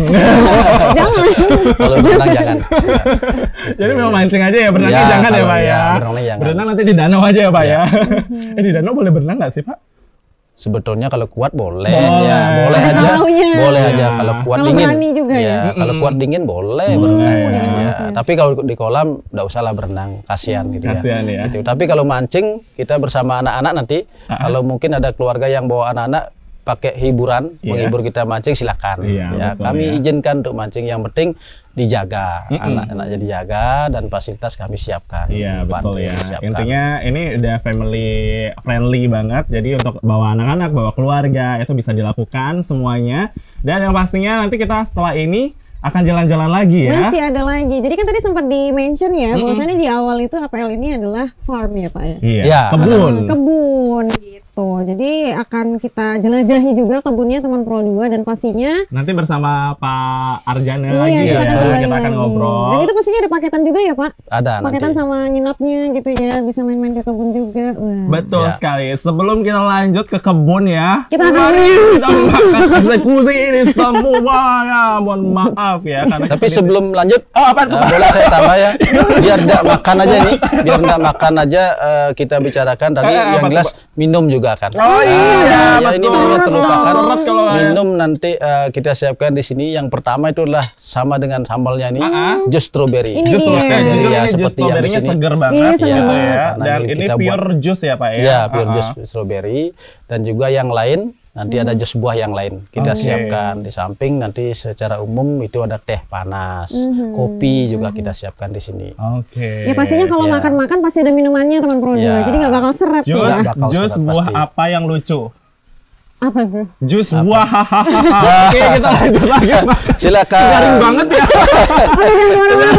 Kalau berenang jangan. Jadi memang mancing aja ya, berenangnya jangan ya, Pak ya. Berenang nanti di danau aja ya, Pak ya. Di danau boleh berenang nggak sih, Pak? Sebetulnya kalau kuat boleh aja. Kalau kuat dingin juga ya. Kalau kuat dingin boleh berenang. Tapi kalau di kolam nggak usah lah berenang, kasihan gitu ya. Gitu. Tapi kalau mancing kita bersama anak-anak nanti, kalau mungkin ada keluarga yang bawa anak-anak, pakai hiburan, menghibur kita mancing silakan. Ya, betul, kami izinkan untuk mancing, yang penting dijaga, anak-anaknya dijaga dan fasilitas kami siapkan. Iya, betul ya. Intinya ini udah family friendly banget. Jadi untuk bawa anak-anak, bawa keluarga itu bisa dilakukan semuanya. Dan yang pastinya nanti kita setelah ini akan jalan-jalan lagi ya. Masih ada lagi. Jadi kan tadi sempat di-mention ya, bahwasannya di awal itu APL ini adalah farm ya Pak ya? Iya, kebun. Kebun gitu. Jadi akan kita jelajahi juga kebunnya teman Pro 2 dan pastinya nanti bersama Pak Arjana lagi ya. Kita akan ngobrol. Dan itu pastinya ada paketan juga ya Pak? Ada paketan nanti. Sama nginapnya gitu ya, bisa main-main ke kebun juga. Betul sekali. Sebelum kita lanjut ke kebun ya, kita akan eksekusi ini semua ya. Mohon maaf ya. Tapi sebelum lanjut, boleh saya tambah ya, biar tidak makan aja nih, biar tidak makan aja kita bicarakan tadi yang jelas minum juga kan. Oh iya, ya ini sebenarnya terlupakan. Minum nanti kita siapkan di sini. Yang pertama itu adalah sama dengan sambalnya ini, jus strawberry. Jus strawberry ya, seperti yang di sini. Seger banget ya. Dan ini pure jus ya Pak ya. Iya, pure jus strawberry. Dan juga yang lain nanti ada jus buah yang lain kita siapkan di samping. Nanti secara umum itu ada teh panas, kopi juga kita siapkan di sini. Ya pastinya kalau makan-makan pasti ada minumannya teman Pro 2. Jadi nggak bakal seret ya. Jus buah pasti. Apa yang lucu? Apa tuh? Jus buah. Oke, kita lanjut lagi. Silakan. Garing banget ya. Jangan kemana-mana.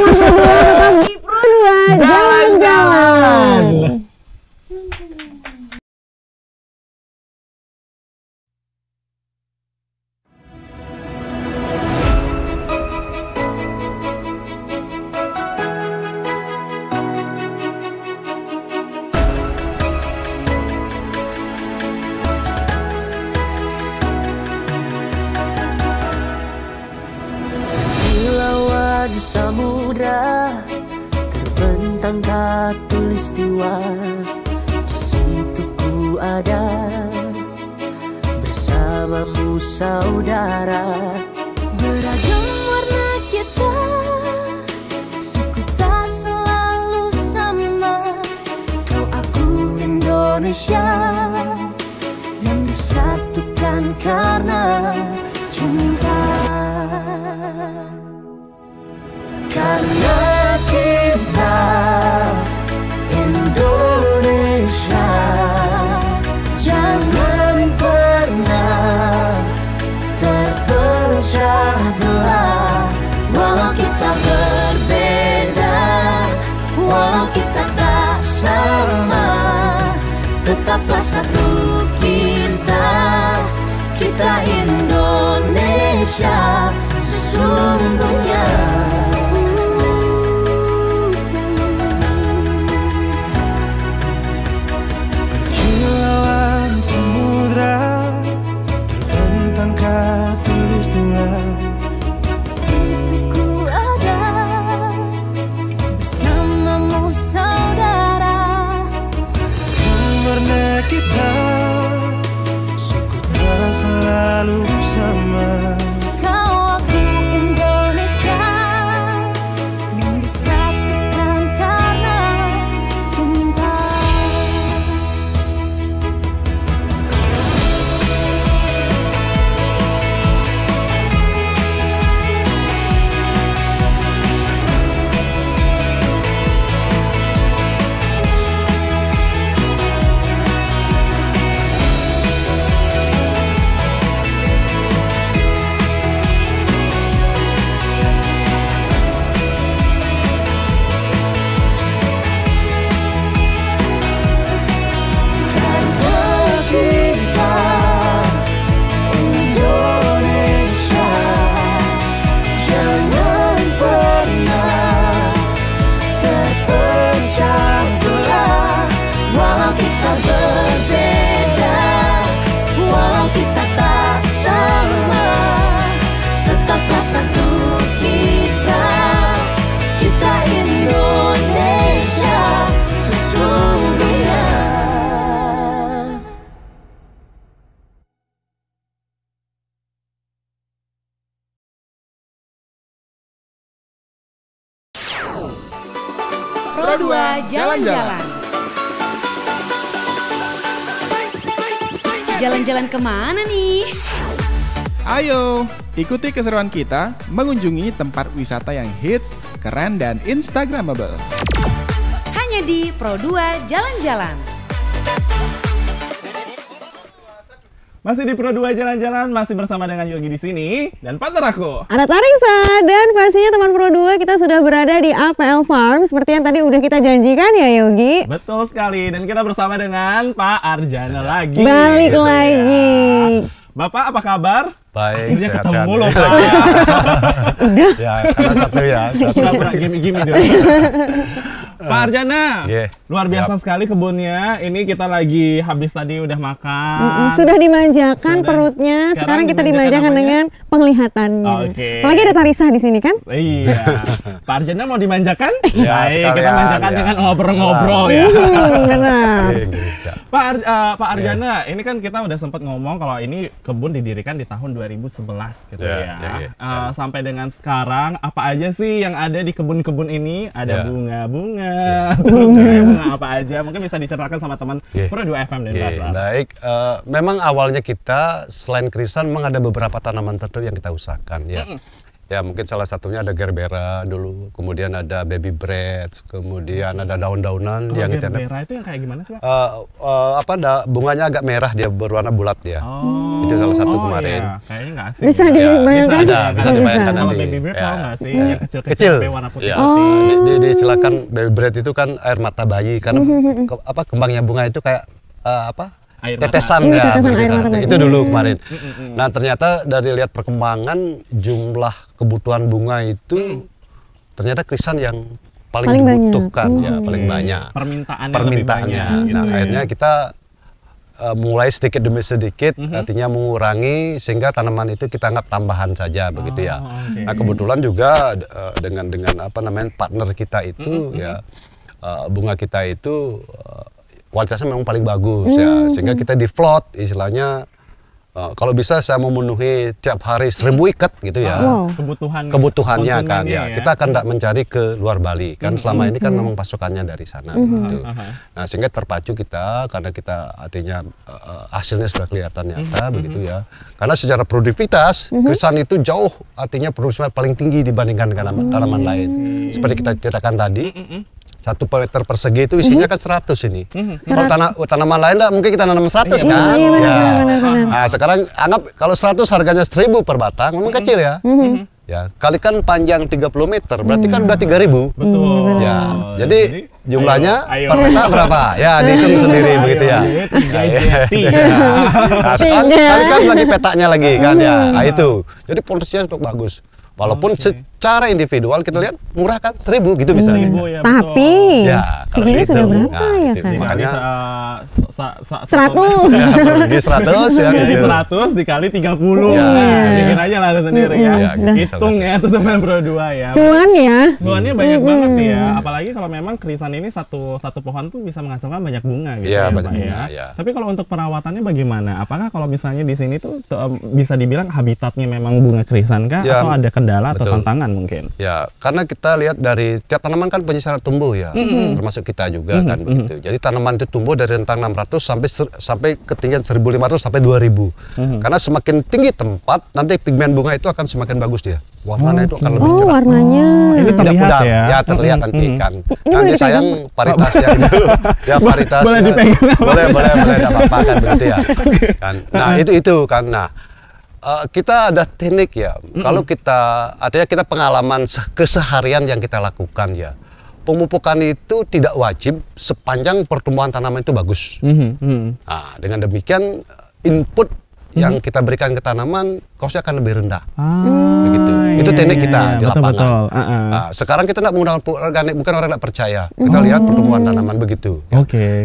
Pro 2 jalan-jalan. Samudra terbentang khatulistiwa, di situ ku ada bersamamu saudara. Beragam warna kita, suku tak selalu sama. Kau aku Indonesia yang disatukan karena cinta. Karena kita Indonesia, jangan pernah terpecah belah. Walau kita berbeda, walau kita tak sama, tetaplah satu kita, kita Indonesia sesungguhnya. Kita suku tak selalu sama. Kau aku Indonesia yang disatukan karena cinta. Pro 2 jalan-jalan. Jalan-jalan kemana nih? Ayo, ikuti keseruan kita mengunjungi tempat wisata yang hits, keren, dan instagramable. Hanya di Pro2 Jalan-Jalan. Masih di Pro2 Jalan-Jalan, masih bersama dengan Yogi di sini dan partner aku. Ada Tarisa, dan pastinya teman Pro2 kita sudah berada di APL Farm seperti yang tadi udah kita janjikan ya Yogi. Betul sekali, dan kita bersama dengan Pak Arjana lagi. Balik gitu lagi. Ya. Bapak apa kabar? Baik, akhirnya ketemu loh Pak. Udah. Ya, karena satu ya. Pura-pura gimi-gimi dulu. Pak Arjana, luar biasa sekali kebunnya. Ini kita lagi habis tadi udah makan. Sudah dimanjakan perutnya. Sekarang kita dimanjakan dengan penglihatannya. Apalagi ada Tarisa di sini kan? Iya. Pak Arjana mau dimanjakan? Ya, baik, kita manjakan dengan ngobrol-ngobrol ya. Benar. Pak Arjana, ini kan kita udah sempat ngomong kalau ini kebun didirikan di tahun 2011 gitu ya. Sampai dengan sekarang, apa aja sih yang ada di kebun-kebun ini? Ada bunga-bunga. Terus bunga apa aja, mungkin bisa diceritakan sama teman Pro2 FM dan Bapak. Baik, memang awalnya kita selain krisan memang ada beberapa tanaman tertentu yang kita usahakan ya. Ya mungkin salah satunya ada gerbera dulu, kemudian ada baby bread, kemudian ada daun-daunan yang kita gerbera itu yang kayak gimana sih Pak? Bunganya agak merah, dia berwarna bulat ya. Itu salah satu kemarin. Iya. Kayaknya nggak asing. Bisa dibayangkan? Bisa dibayangkan nanti. Kalau baby bread tahu nggak sih? Yang kecil. warna putih. Disilakan baby bread itu kan air mata bayi karena kembangnya bunga itu kayak tetesan ya, itu dulu kemarin. Nah ternyata dari lihat perkembangan jumlah kebutuhan bunga itu ternyata krisan yang paling dibutuhkan ya, paling banyak permintaannya. Nah akhirnya kita mulai sedikit demi sedikit, artinya mengurangi sehingga tanaman itu kita anggap tambahan saja begitu ya. Nah kebetulan juga dengan apa namanya partner kita itu ya bunga kita itu kualitasnya memang paling bagus ya, sehingga kita di float istilahnya kalau bisa saya memenuhi tiap hari 1000 ikat gitu ya. Kebutuhannya kan ya. Kita akan tidak mencari ke luar Bali kan selama ini kan memang pasokannya dari sana gitu. Nah sehingga terpacu kita karena kita artinya hasilnya sudah kelihatan nyata begitu ya. Karena secara produktivitas krisan itu jauh artinya produksinya paling tinggi dibandingkan dengan tanaman lain. Seperti kita ceritakan tadi. 1 meter persegi itu isinya kan 100 ini. Kalau tanaman lain mungkin kita nanam 100 kan. Nah, sekarang anggap kalau 100 harganya 1000 per batang, memang kecil ya. Ya, kalikan panjang 30 meter, berarti kan udah 3000. Betul. Ya, jadi jumlahnya per peta berapa? Ya, dihitung sendiri begitu ya. Nah, sekarang kalikan lagi petanya lagi kan ya. Nah, itu. Jadi potensinya cukup bagus. Walaupun secara individual kita lihat murah kan 1000 gitu bisa. Ya, tapi segini sudah berapa ya kan? Makanya 100. Di 100 ya. Dari 100 dikali 30. Bikin aja lah sendiri ya. Hitung ya tuh teman Pro2 ya. Cuan ya. Cuannya banyak banget ya. Apalagi kalau memang krisan ini satu pohon tuh bisa menghasilkan banyak bunga gitu ya, Pak ya. Tapi kalau untuk perawatannya bagaimana? Apakah kalau misalnya di sini tuh bisa dibilang habitatnya memang bunga krisan kah atau ada kendala atau tantangan mungkin? Ya, karena kita lihat dari tiap tanaman kan punya syarat tumbuh ya, termasuk kita juga kan begitu. Jadi tanaman itu tumbuh dari rentang 600 sampai ketinggian 1500 sampai 2000. Karena semakin tinggi tempat, nanti pigmen bunga itu akan semakin bagus dia. Warnanya itu akan lebih cerah. Warnanya. Ini terlihat ya. Ya, terlihat nanti kan. Nanti sayang paritasnya itu. Ya paritas. Boleh dipegang. Boleh, enggak apa-apa kan begitu ya. Kan. Nah, itu kan. Nah, kita ada teknik ya. Kalau kita artinya kita pengalaman keseharian yang kita lakukan ya. Pemupukan itu tidak wajib sepanjang pertumbuhan tanaman itu bagus. Nah, dengan demikian input yang kita berikan ke tanaman kosnya akan lebih rendah. Begitu. Itu teknik kita di lapangan. Nah, sekarang kita tidak menggunakan pupuk organik, mungkin orang tidak percaya. Kita lihat pertumbuhan tanaman begitu.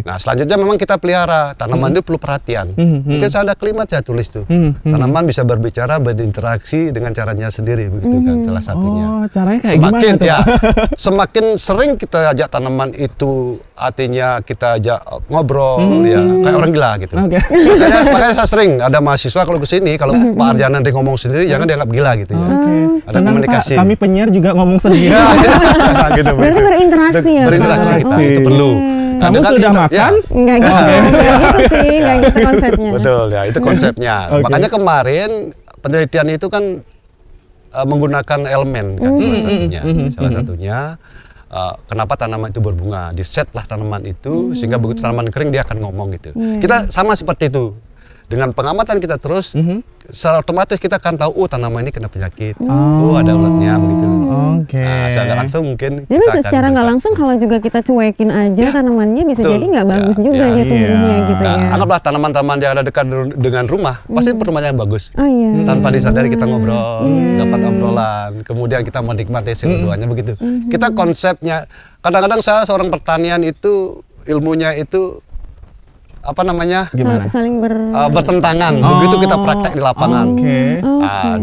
Nah, selanjutnya memang kita pelihara. Tanaman itu perlu perhatian. Mungkin saya ada kalimat saya tulis tuh. Tanaman bisa berbicara, berinteraksi dengan caranya sendiri begitu kan salah satunya. Caranya kayak gimana tuh? Semakin sering kita ajak tanaman itu artinya kita ajak ngobrol ya kayak orang gila gitu. Makanya saya sering ada mahasiswa kalau ke sini kalau Pak Arjana ngomong sendiri jangan dianggap gila gitu ya. Ada komunikasi. Kami penyiar juga ngomong sendiri. Gitu, berarti berinteraksi ya. Berinteraksi kita itu perlu. Kamu sudah makan? Enggak gitu sih, enggak gitu konsepnya. Betul ya, itu konsepnya. Makanya kemarin penelitian itu kan menggunakan elemen kan salah satunya. Kenapa tanaman itu berbunga? Di set lah tanaman itu sehingga begitu tanaman kering dia akan ngomong gitu. Kita sama seperti itu. Dengan pengamatan kita terus, secara otomatis kita akan tahu, tanaman ini kena penyakit, ada ulatnya begitu. Nah, secara langsung mungkin. Jadi secara nggak langsung kalau juga kita cuekin aja tanamannya bisa jadi nggak bagus juga dia tumbuhnya gitu ya. Anggaplah tanaman-tanaman yang ada dekat dengan rumah, pasti perumahannya bagus. Tanpa disadari kita ngobrol, dapat obrolan, kemudian kita menikmati keduanya begitu. Kita konsepnya, kadang-kadang saya seorang pertanian itu ilmunya itu apa namanya? Saling bertentangan. Begitu kita praktek di lapangan.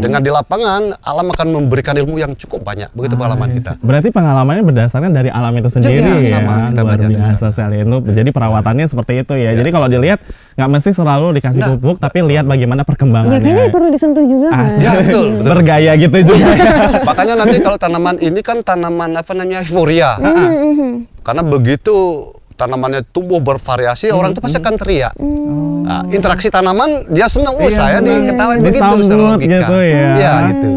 Dengan di lapangan, alam akan memberikan ilmu yang cukup banyak. Begitu pengalaman kita. Berarti pengalamannya berdasarkan dari alam itu sendiri ya. Sama, kita luar biasa sekali. Jadi perawatannya seperti itu ya. Jadi kalau dilihat nggak mesti selalu dikasih pupuk, tapi lihat bagaimana perkembangannya. Ya kayaknya perlu disentuh juga kan. Ya betul. Bergaya gitu juga. Makanya nanti kalau tanaman ini kan tanaman apa namanya euforia. Karena begitu tanamannya tumbuh bervariasi, orang itu pasti akan teriak. Nah, interaksi tanaman dia senang, saya diketahui begitu secara logika. Gitu ya. Ya gitu.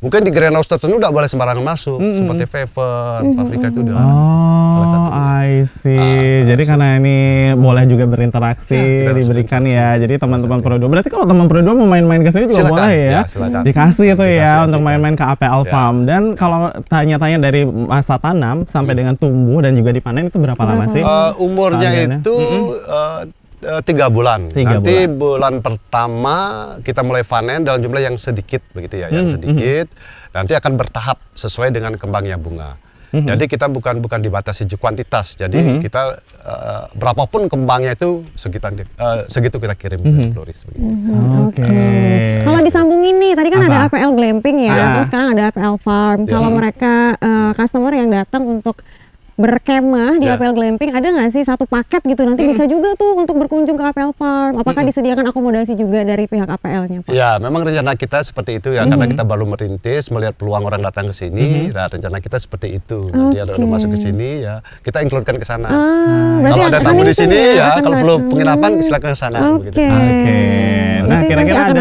Mungkin di greenhouse tertentu tidak boleh sembarangan masuk, seperti Fever, Paprika itu udah salah satu. I see. Jadi karena ini boleh juga berinteraksi, diberikan ya. Jadi teman-teman Pro2, berarti kalau teman Pro2 mau main-main ke sini juga boleh ya. Dikasih itu ya untuk main-main ke APL Farm. Dan kalau tanya-tanya dari masa tanam sampai dengan tumbuh dan juga dipanen itu berapa lama sih? Umurnya itu 3 bulan. Nanti bulan pertama kita mulai panen dalam jumlah yang sedikit begitu ya, yang sedikit. Nanti akan bertahap sesuai dengan kembangnya bunga. Jadi kita bukan dibatasi kuantitas. Jadi kita berapapun kembangnya itu segitu kita kirim ke floris. Kalau disambungin nih, tadi kan ada APL Glamping ya, terus sekarang ada APL Farm. Kalau mereka customer yang datang untuk berkemah di APL Glamping, ada nggak sih satu paket gitu? Nanti bisa juga tuh untuk berkunjung ke APL Farm. Apakah disediakan akomodasi juga dari pihak APL-nya, Pak? Ya, memang rencana kita seperti itu ya, karena kita baru merintis, melihat peluang orang datang ke sini. Nah, rencana kita seperti itu. Nanti ada orang masuk ke sini ya, kita include-kan ke sana. Kalau ada tamu di sini ya, kalau perlu penginapan silakan ke sana. Nah, kira-kira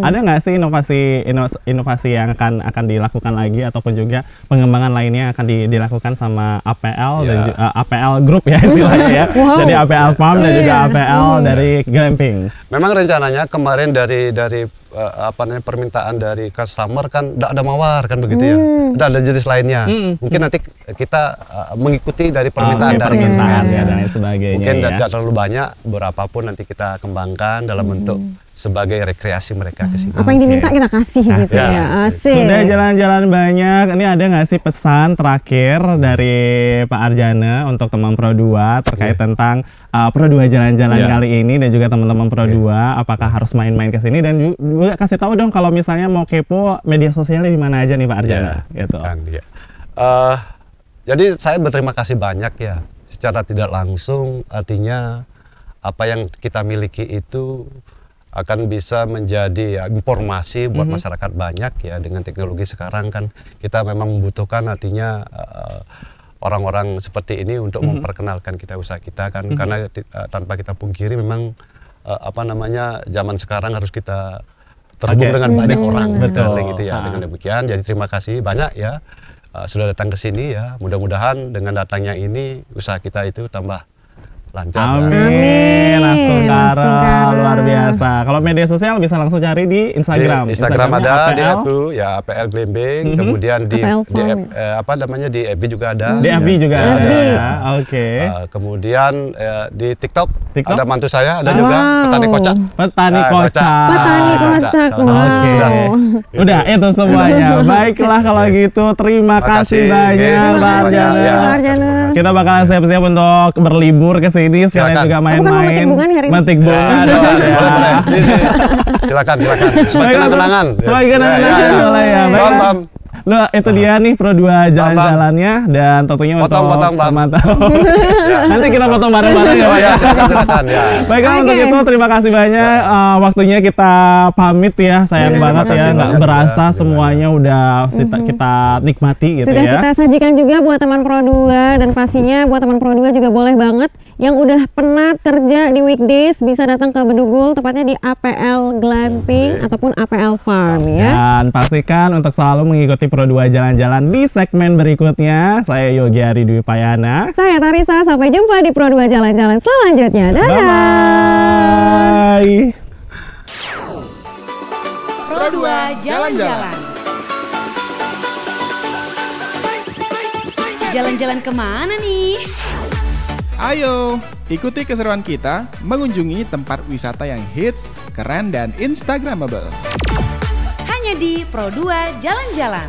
ada nggak sih inovasi yang akan dilakukan lagi ataupun juga pengembangan lainnya akan dilakukan sama APL dan APL Group ya istilahnya ya. Jadi APL Farm dan juga APL dari Glamping. Memang rencananya kemarin dari permintaan dari customer kan tidak ada mawar kan begitu ya. Ada jenis lainnya. Mungkin nanti kita mengikuti dari permintaan dari ya, dan lain sebagainya. Mungkin tidak terlalu banyak, berapapun nanti kita kembangkan dalam bentuk sebagai rekreasi mereka ke sini. Apa yang diminta kita kasih gitu ya. Asik. Sudah jalan-jalan banyak. Ini ada nggak sih pesan terakhir dari Pak Arjana untuk teman Pro2 terkait tentang Pro2 jalan-jalan kali ini dan juga teman-teman Pro2 apakah harus main-main ke sini, dan juga kasih tahu dong kalau misalnya mau kepo media sosialnya di mana aja nih Pak Arjana gitu. Jadi saya berterima kasih banyak ya. Secara tidak langsung artinya apa yang kita miliki itu akan bisa menjadi informasi buat masyarakat banyak ya. Dengan teknologi sekarang kan kita memang membutuhkan artinya orang-orang seperti ini untuk memperkenalkan kita usaha kita kan, karena tanpa kita pungkiri memang zaman sekarang harus kita terhubung dengan banyak orang gitu ya. Dengan demikian jadi terima kasih banyak ya sudah datang ke sini ya. Mudah-mudahan dengan datangnya ini usaha kita itu tambah lancar. Amin. Astungkara luar biasa. Kalau media sosial bisa langsung cari di Instagram. Instagram ada di APL Glamping, kemudian di di FB juga ada. Di FB juga ada. Kemudian di TikTok ada mantu saya, ada juga Petani Kocak. Petani Kocak. Udah itu semuanya. Baiklah kalau gitu, terima kasih banyak Pak Arjana. Kita bakalan siap-siap untuk berlibur ke sini, sekalian juga main-main. Metik bunga. Silakan. Sebagai kenang-kenangan. Sebagai kenang-kenangan boleh ya. Loh, itu dia nih Pro 2 jalan-jalannya dan tentunya untuk teman-teman. Nanti kita potong bareng-bareng ya, Pak ya. Silakan ya. Baiklah, untuk itu terima kasih banyak waktunya kita pamit ya. Sayang banget ya nggak berasa semuanya udah kita nikmati gitu sudah ya. Kita sajikan juga buat teman Pro 2 dan pastinya buat teman Pro 2 juga boleh banget yang udah penat kerja di weekdays bisa datang ke Bedugul, tepatnya di APL Glamping ataupun APL Farm ya. Dan pastikan untuk selalu mengikuti Pro 2 jalan-jalan di segmen berikutnya. Saya Yogi Ari Dwi Payana. Saya Tarisa, sampai jumpa di Pro 2 jalan-jalan selanjutnya. Dadah. Bye. Pro 2 jalan-jalan. Jalan-jalan kemana nih? Ayo, ikuti keseruan kita mengunjungi tempat wisata yang hits, keren, dan instagramable. Hanya di Pro 2 jalan-jalan.